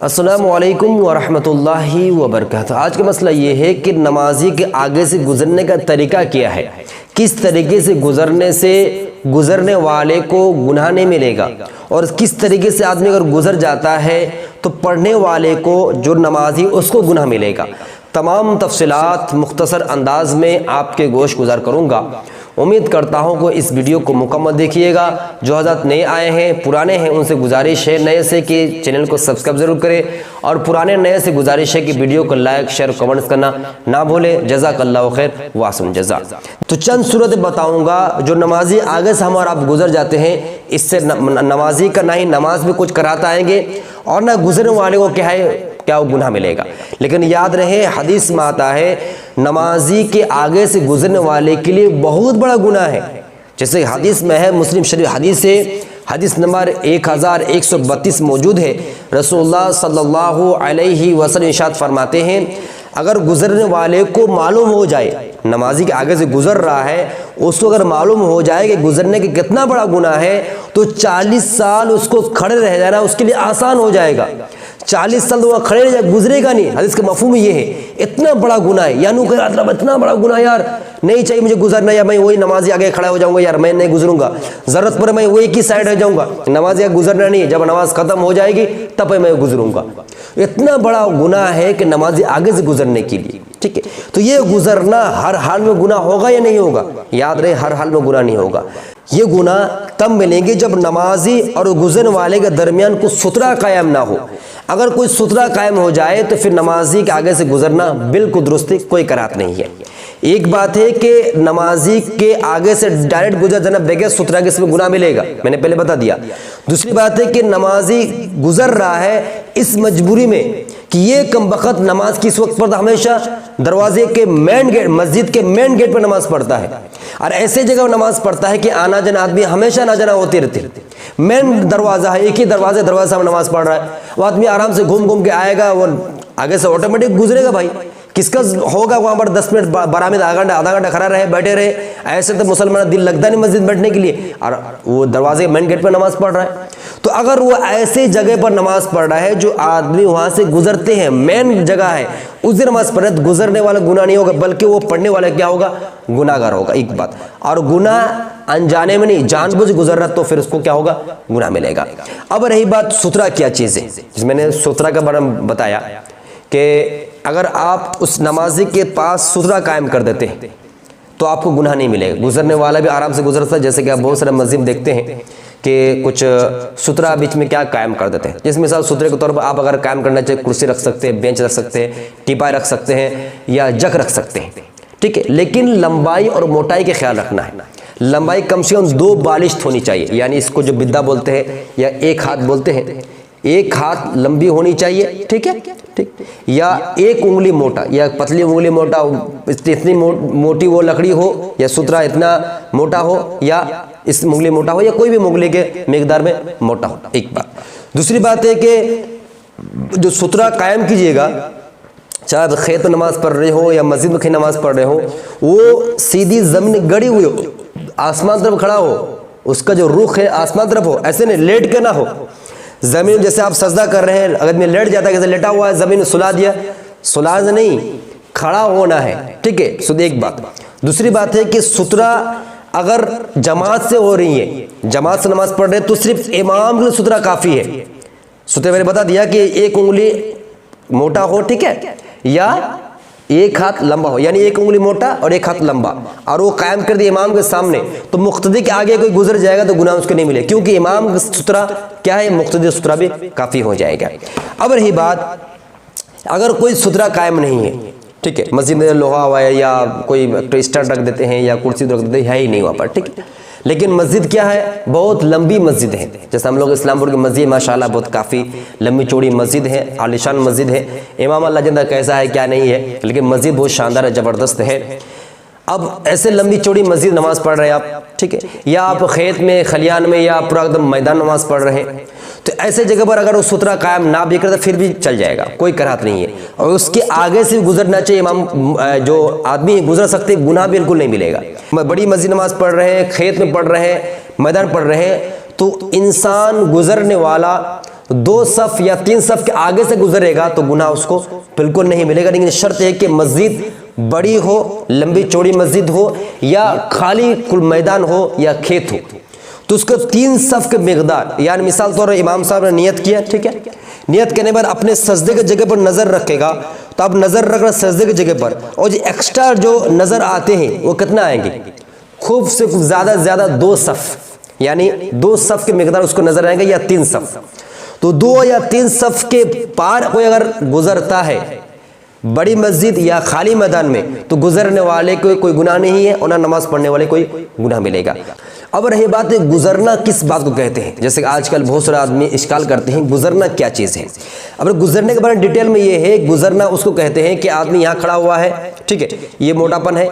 अस्सलामु अलैकुम वरहमतुल्लाहि वबरकातुहू। आज का मसला ये है कि नमाजी के आगे से गुज़रने का तरीका क्या है, किस तरीके से गुज़रने से गुज़रने वाले को गुनाह नहीं मिलेगा और किस तरीके से आदमी अगर गुज़र जाता है तो पढ़ने वाले को जो नमाजी उसको गुनाह मिलेगा। तमाम तफसीलात मुख्तसर अंदाज में आपके गोश गुज़ार करूँगा। उम्मीद करता हूँ कि इस वीडियो को मुकम्मल देखिएगा। जो हज़रात नए आए हैं, पुराने हैं, उनसे गुजारिश है नए से कि चैनल को सब्सक्राइब ज़रूर करें और पुराने नए से गुजारिश है कि वीडियो को लाइक शेयर कमेंट्स करना ना भूलें। जज़ाकल्लाहु खैर वासन जज़ा। तो चंद सूरतें बताऊँगा जो नमाजी आगे से हम और आप गुजर जाते हैं, इससे नमाजी का ना ही नमाज में कुछ कराता आएंगे और ना गुजरने वाले को क्या वो गुनाह मिलेगा। लेकिन याद रहे, हदीस में आता है नमाजी के आगे से गुजरने वाले के लिए बहुत बड़ा गुनाह है। जैसे हदीस में है, मुस्लिम शरीफ हदीस है, हदीस नंबर 1132 मौजूद है। रसूलुल्लाह सल्लल्लाहु अलैहि वसल्लम इरशाद फरमाते हैं, अगर गुजरने वाले को मालूम हो जाए, नमाजी के आगे से गुजर रहा है, उसको अगर मालूम हो जाए कि गुजरने के कितना बड़ा गुनाह है तो 40 साल उसको खड़े रह जाना उसके लिए आसान हो जाएगा। 40 साल तो वहाँ खड़े रह जाए, गुजरेगा नहीं। हदीस का मफहूम ये है, इतना बड़ा गुनाह है, यानी कि मतलब इतना बड़ा गुनाह यार नहीं चाहिए मुझे गुजरना, या मैं वही नमाजी आगे खड़ा हो जाऊंगा, यार मैं नहीं गुजरूंगा, जरूरत पर मैं वही की साइड रह जाऊंगा, नमाजी आगे गुजरना नहीं है, जब नमाज खत्म हो जाएगी तब मैं गुजरूंगा। इतना बड़ा गुनाह है कि नमाजी आगे से गुजरने के लिए, ठीक है। तो ये गुजरना हर हाल में गुनाह होगा या नहीं होगा? याद रहे, हर हाल में गुनाह नहीं होगा। ये गुनाह तब मिलेंगे जब नमाजी और गुजरने वाले के दरमियान कुछ सुतरा कायम ना हो। अगर कोई सुतरा कायम हो जाए तो फिर नमाजी के आगे से गुजरना बिल्कुल दुरुस्ती, कोई करात नहीं है। एक बात है कि नमाजी के आगे से डायरेक्ट गुजर जाना बगैर सुतरा के, इसमें गुनाह मिलेगा, मैंने पहले बता दिया। दूसरी बात है कि नमाजी गुजर रहा है इस मजबूरी में कि ये कम वक्त नमाज किस वक्त पढ़ता, हमेशा दरवाजे के मेन गेट, मस्जिद के मेन गेट पर नमाज पढ़ता है और ऐसे जगह नमाज पढ़ता है कि आना जाना आदमी हमेशा ना जाना होती रहती है। मेन दरवाजा है, एक ही दरवाजे से नमाज पढ़ रहा है, वो आदमी आराम से घूम घूम के आएगा, वो आगे से ऑटोमेटिक गुजरेगा। भाई किसका होगा वहाँ पर 10 मिनट बारह में आधा घंटा खड़ा रहे, बैठे रहे, ऐसे तो मुसलमान दिल लगता नहीं मस्जिद बैठने के लिए, और वो दरवाजे मेन गेट पर नमाज पढ़ रहा है। तो अगर वो ऐसे जगह पर नमाज पढ़ रहा है जो आदमी वहाँ से गुजरते हैं, मेन जगह है, उस दिन नमाज पढ़े, गुजरने वाला गुनाह नहीं होगा, बल्कि वो पढ़ने वाला क्या होगा, गुनाहगार होगा। एक बात, और गुनाह अनजाने में नहीं, जानबूझ गुजर रहा तो फिर उसको क्या होगा, गुनाह मिलेगा। अब रही बात सुतरा क्या चीज़ है, जिसमें मैंने सुतरा का बारे में बताया कि अगर आप उस नमाजी के पास सुतरा कायम कर देते हैं तो आपको गुनाह नहीं मिलेगा, गुजरने वाला भी आराम से गुजर सकता है। जैसे कि आप बहुत सारे मस्जिद देखते हैं कि कुछ सुतरा बीच में क्या कायम कर देते हैं। जिस मिसाल सुतरे के तौर पर आप अगर कायम करना चाहिए, कुर्सी रख सकते हैं, बेंच रख सकते हैं, टीपाई रख सकते हैं या जग रख सकते हैं, ठीक है। लेकिन लंबाई और मोटाई का ख्याल रखना है। लंबाई कम से कम 2 बालिश्त होनी चाहिए, यानी इसको जो बिद्दा बोलते हैं या एक हाथ बोलते हैं, एक हाथ लंबी होनी चाहिए, ठीक है, ठीक, या एक उंगली मोटा या पतली उंगली मोटा, इतनी मोटी वो लकड़ी हो या सुतरा इतना मोटा हो या इस उंगली मोटा हो या कोई भी उंगली के मिकदार में मोटा हो। एक बात। दूसरी बात है कि जो सुतरा कायम कीजिएगा, चाहे खेत में नमाज पढ़ रहे हो या मस्जिद में नमाज पढ़ रहे हो, वो सीधी जमीन गड़ी हुई हो, आसमान तरफ खड़ा हो, उसका जो रुख है आसमान तरफ हो, ऐसे नहीं लेट के ना हो। जमीन जैसे आप सजदा कर रहे हैं, अगर मैं लेट जाता है, जैसे लेटा हुआ है, जमीन सुला दिया, सुला नहीं, खड़ा होना है, ठीक है। सो एक बात। दूसरी बात है कि सुतरा अगर जमात से हो रही है, जमात से नमाज पढ़ रहे हैं, तो सिर्फ इमाम के लिए सुतरा काफ़ी है। सुतरे मैंने बता दिया कि एक उंगली मोटा हो, ठीक है, या एक हाथ लंबा हो, यानी एक उंगली मोटा और एक हाथ लंबा, और वो कायम कर दिया इमाम के सामने, तो मुक्तदी के आगे कोई गुजर जाएगा तो गुनाह उसको नहीं मिले, क्योंकि इमाम का सुतरा क्या है, मुक्तदी सुतरा भी काफ़ी हो जाएगा। अब रही बात, अगर कोई सुतरा कायम नहीं है, ठीक है, मस्जिद में लोहा हुआ है या कोई स्टैंड रख देते हैं या कुर्सी रख देते हैं, है ही नहीं वहाँ पर, ठीक है। लेकिन मस्जिद क्या है, बहुत लंबी मस्जिद है। जैसे हम लोग इस्लामपुर की मस्जिद माशाल्लाह बहुत काफ़ी लंबी चौड़ी मस्जिद है, आलिशान मस्जिद है। इमाम अल्लाह जिंदा कैसा है क्या नहीं है, लेकिन मस्जिद बहुत शानदार है, ज़बरदस्त है। अब ऐसे लंबी चौड़ी मस्जिद नमाज़ पढ़ रहे हैं आप, ठीक है, या आप खेत में, खलियान में या पूरा एकदम मैदान नमाज़ पढ़ रहे हैं, तो ऐसे जगह पर अगर वो सुतरा कायम ना भी करे तो फिर भी चल जाएगा, कोई कराहत नहीं है। और उसके आगे से गुजरना चाहिए, इमाम जो आदमी गुजर सकते, गुनाह बिल्कुल नहीं मिलेगा। बड़ी मस्जिद नमाज पढ़ रहे हैं, खेत में पढ़ रहे हैं, मैदान पढ़ रहे हैं, तो इंसान गुजरने वाला 2 सफ या 3 सफ के आगे से गुजरेगा तो गुनाह उसको बिल्कुल नहीं मिलेगा। लेकिन शर्त है कि मस्जिद बड़ी हो, लंबी चौड़ी मस्जिद हो, या खाली कुल मैदान हो या खेत हो, तो उसको 3 सफ के मिकदार, यानी मिसाल तौर पर इमाम साहब ने नियत किया, ठीक है, नियत करने पर अपने सजदे की जगह पर नजर रखेगा, तो अब नजर रख रहा सजदे की जगह पर, और जो एक्स्ट्रा जो नजर आते हैं वो कितना आएंगे, खूब से खूब ज्यादा 2 सफ, यानी 2 सफ के मिकदार उसको नजर आएंगे, या 3 सफ। तो 2 या 3 सफ के पार कोई अगर गुजरता है बड़ी मस्जिद या खाली मैदान में, तो गुजरने वाले को कोई गुनाह नहीं है और ना नमाज पढ़ने वाले कोई गुनाह मिलेगा। अब रही बात है गुजरना किस बात को कहते हैं, जैसे कि आजकल बहुत सारे आदमी इश्काल करते हैं गुजरना क्या चीज़ है। अब गुजरने के बारे में डिटेल में ये है, गुजरना उसको कहते हैं कि आदमी यहाँ खड़ा हुआ है, ठीक है, ये मोटापन है,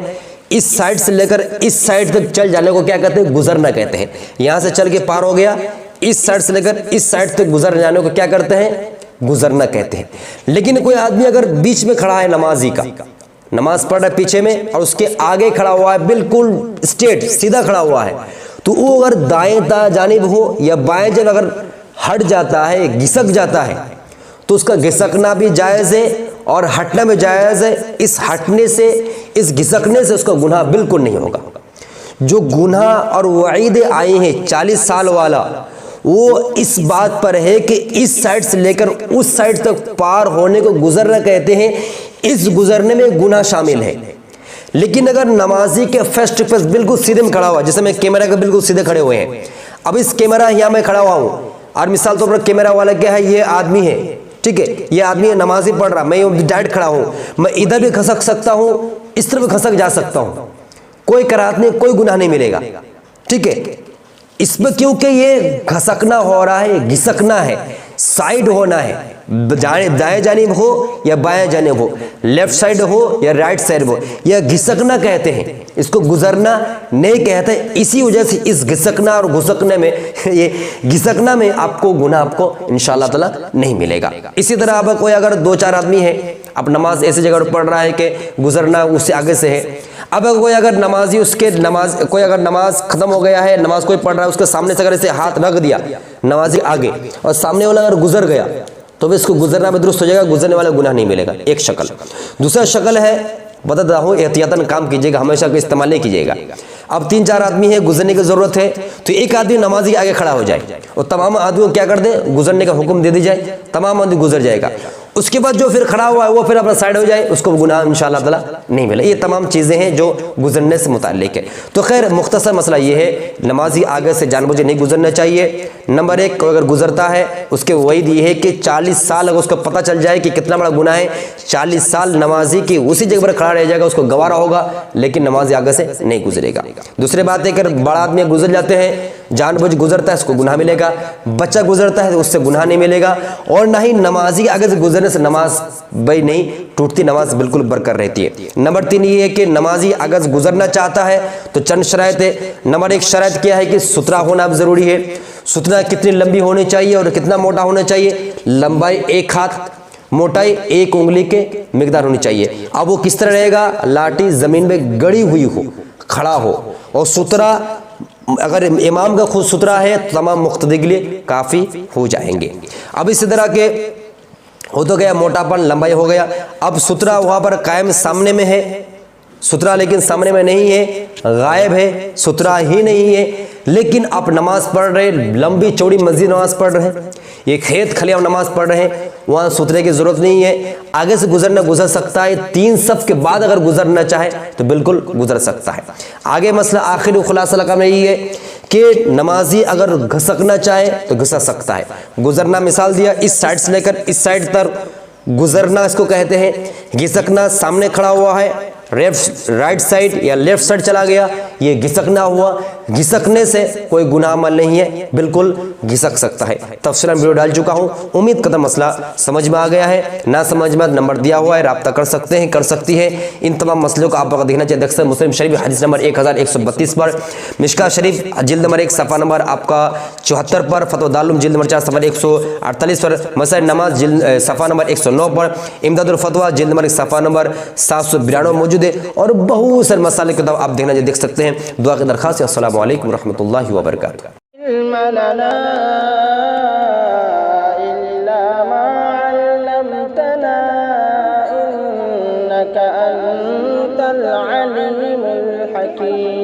इस साइड से लेकर इस साइड तक चल जाने को क्या कहते हैं, गुजरना कहते हैं। यहाँ से चल के पार हो गया, इस साइड से लेकर इस साइड तक गुजर जाने को क्या करते हैं, गुजरना कहते हैं। लेकिन कोई आदमी अगर बीच में खड़ा है, नमाजी का नमाज पढ़ रहा है पीछे में, और उसके आगे खड़ा हुआ है, बिल्कुल स्ट्रेट सीधा खड़ा हुआ है, तो वो अगर दाएं जानिब हो या बाएं जानिब अगर हट जाता है, घिसक जाता है, तो उसका घिसकना भी जायज़ है और हटना भी जायज़ है। इस हटने से, इस घिसकने से उसका गुनाह बिल्कुल नहीं होगा। जो गुनाह और वईद आई हैं 40 साल वाला, वो इस बात पर है कि इस साइड से लेकर उस साइड तक पार होने को गुजरना कहते हैं। इस गुजरने में गुनाह शामिल है। लेकिन अगर नमाजी के फेस टू फेस बिल्कुल सीधे में खड़ा हुआ, जैसे मैं कैमरा के बिल्कुल सीधे खड़े हुए हैं, अब इस कैमरा यहाँ मैं खड़ा हुआ हूँ, और मिसाल तौर पर कैमरा वाला क्या है, ये आदमी है, ठीक है, ये आदमी है, नमाजी पढ़ रहा, मैं डायरेक्ट खड़ा हूँ, मैं इधर भी खसक सकता हूँ, इस तरफ खसक जा सकता हूँ, कोई कराहत नहीं, कोई गुनाह नहीं मिलेगा, ठीक है। इसमें क्योंकि ये घसकना हो रहा है, घिसकना है, साइड होना है, दाएं जानिब हो या बाएं जानिब हो, लेफ्ट साइड हो या राइट साइड हो, यह घिसकना कहते हैं, इसको गुजरना नहीं कहते। इसी वजह से इस घिसकना और घुसकने में, ये घिसकना में आपको गुनाह आपको इंशाअल्लाह ताला नहीं मिलेगा। इसी तरह अब कोई अगर 2-4 आदमी है, अब नमाज ऐसी जगह पढ़ रहा है कि गुजरना उससे आगे से है, अब कोई अगर नमाजी उसके कोई अगर नमाज खत्म हो गया है, नमाज कोई पढ़ रहा है, उसके सामने से अगर ऐसे हाथ रख दिया नमाजी आगे, और सामने वाला अगर गुजर गया, तो भी इसको गुजरना भी दुरुस्त हो जाएगा, गुजरने वाला गुनाह नहीं मिलेगा। एक शक्ल। दूसरा शक्ल है, बताता हूँ, एहतियातन काम कीजिएगा, हमेशा का इस्तेमाल नहीं कीजिएगा। अब 3-4 आदमी है, गुजरने की जरूरत है, तो एक आदमी नमाजी के आगे खड़ा हो जाए और तमाम आदमियों को क्या कर दे, गुजरने का हुक्म दे दी जाए, तमाम आदमी गुजर जाएगा। उसके बाद जो फिर खड़ा हुआ है वो फिर अपना साइड हो जाए, उसको गुनाह इंशाअल्लाह ताला नहीं मिले। ये तमाम चीज़ें हैं जो गुजरने से मुताल्लिक है। तो खैर मुख्तसर मसला ये है, नमाजी आगे से जानबूझे नहीं गुजरना चाहिए। नंबर 1, कोई अगर गुजरता है उसके वईद ये है कि 40 साल अगर उसको पता चल जाए कि कितना बड़ा गुनाह है, 40 साल नमाजी की उसी जगह पर खड़ा रह जाएगा, उसको गवारा होगा, लेकिन नमाजी आगे से नहीं गुजरेगा। दूसरी बात है कि बड़ा आदमी गुजर जाते हैं, जानबूझ गुजरता है, उसको गुनाह मिलेगा। बच्चा गुजरता है तो उससे गुनाह नहीं मिलेगा, और ना ही नमाजी आगे से गुजरने से नमाज भाई नहीं टूटती, नमाज बिल्कुल बरकरार रहती है। नंबर 3 ये है कि नमाजी अगर गुजरना चाहता है तो चंद शराइत है। नंबर 1 शराइत क्या है कि सुथरा होना जरूरी है। सुथरा कितनी लंबी होनी चाहिए और कितना मोटा होना चाहिए, लंबाई 1 हाथ, मोटाई 1 उंगली के मिकदार होनी चाहिए। अब वो किस तरह रहेगा, लाठी जमीन में गड़ी हुई हो, खड़ा हो, और सुथरा, अगर इमाम का खुद सुथरा है तो तमाम मुक्तदी के लिए काफ़ी हो जाएंगे। अब इसी तरह के हो तो गया मोटापन, लंबाई हो गया। अब सुथरा वहाँ पर कायम सामने में है, सुथरा लेकिन सामने में नहीं है, गायब है, सुथरा ही नहीं है, लेकिन आप नमाज पढ़ रहे, लंबी चौड़ी मस्जिद नमाज पढ़ रहे हैं, ये खेत खलिया नमाज पढ़ रहे हैं, वहाँ सुथरे की जरूरत नहीं है। आगे से गुजरना गुजर सकता है, 3 सफ के बाद अगर गुजरना चाहे तो बिल्कुल गुजर सकता है। आगे मसला आखिरी खुलासा का में यही है कि नमाजी अगर घसकना चाहे तो घसक सकता है। गुजरना मिसाल दिया, इस साइड से लेकर इस साइड तक गुजरना इसको कहते हैं। घिसकना, सामने खड़ा हुआ है, राइट साइड या लेफ्ट साइड चला गया, ये घिसकना हुआ। घिसकने से कोई गुनाह अमल नहीं है, बिल्कुल घिसक सकता है। तफसीलन वीडियो डाल चुका हूँ, उम्मीद करता मसला समझ में आ गया है। ना समझ में नंबर दिया हुआ है, राब्ता कर सकते हैं, कर सकती है। इन तमाम मसलों को आप अगर देखना चाहिए देख सकते हैं। मुस्लिम शरीफ हदीस नंबर 1132 पर, मिशका शरीफ जिल्द नंबर 1 सफ़ा नंबर आपका 74 पर, फतवा दारुल जिल्द नंबर 4 सफ़ा 148 पर, मसाइल नमाज जिल्द सफ़ा नंबर 109 पर, इमदादुल फतवा जिल्द नंबर 1 सफ़ा नंबर 792 मौजूद है, और बहुत सारे मसाले किताब आप देखना चाहिए देख सकते हैं। दुआ की दरखास्त। अस्सलामु अलैकुम रहमतुल्लाहि व बरकातुहू। इल्म लना इल्ला मा अल्लमतना इन्नका अंतल अलीमुल हकीम।